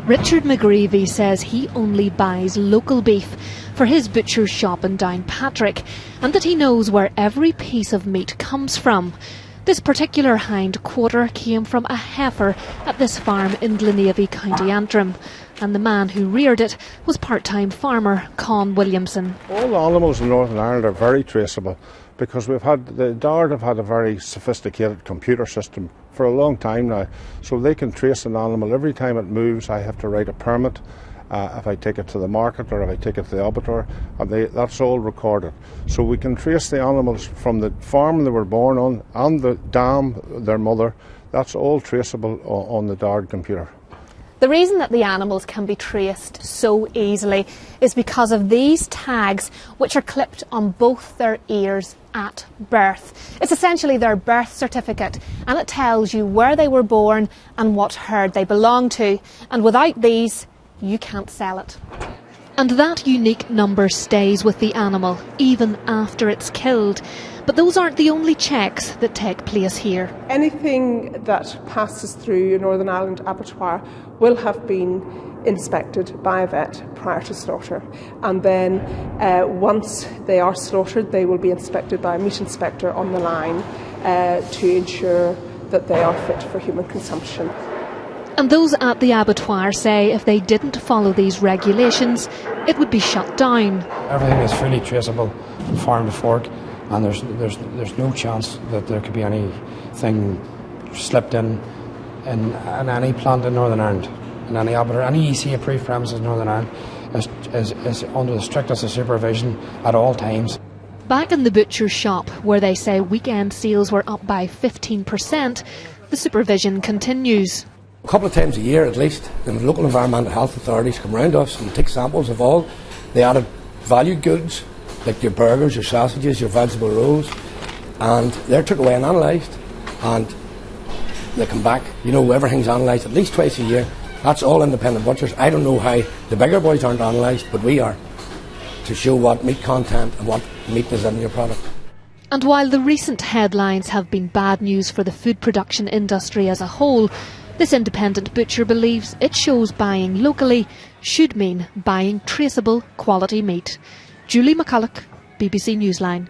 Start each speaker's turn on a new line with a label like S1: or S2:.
S1: Richard McGreevy says he only buys local beef for his butcher's shop in Downpatrick, and that he knows where every piece of meat comes from. This particular hind quarter came from a heifer at this farm in Glenavy, County Antrim, and the man who reared it was part-time farmer Con Williamson.
S2: All the animals in Northern Ireland are very traceable because the Dard have had a very sophisticated computer system for a long time now, so they can trace an animal. Every time it moves, I have to write a permit if I take it to the market or if I take it to the abattoir, and that's all recorded. So we can trace the animals from the farm they were born on and the dam, their mother. That's all traceable on the Dard computer.
S1: The reason that the animals can be traced so easily is because of these tags, which are clipped on both their ears at birth. It's essentially their birth certificate, and it tells you where they were born and what herd they belong to. And without these, you can't sell it. And that unique number stays with the animal, even after it's killed. But those aren't the only checks that take place here.
S3: Anything that passes through a Northern Ireland abattoir will have been inspected by a vet prior to slaughter. And then once they are slaughtered, they will be inspected by a meat inspector on the line to ensure that they are fit for human consumption.
S1: And those at the abattoir say if they didn't follow these regulations, it would be shut down.
S4: Everything is fully traceable from farm to fork, and there's no chance that there could be anything slipped in any plant in Northern Ireland, in any abattoir. Any EC approved premises in Northern Ireland is under the strictest of supervision at all times.
S1: Back in the butcher's shop, where they say weekend sales were up by 15%, the supervision continues.
S5: A couple of times a year at least, the local environmental health authorities come round us and take samples of all the added value goods, like your burgers, your sausages, your vegetable rolls, and they're took away and analysed, and they come back. Everything's analysed at least twice a year. That's all independent butchers. I don't know how the bigger boys aren't analysed, but we are, to show what meat content and what meat is in your product.
S1: And while the recent headlines have been bad news for the food production industry as a whole, this independent butcher believes it shows buying locally should mean buying traceable quality meat. Julie McCulloch, BBC Newsline.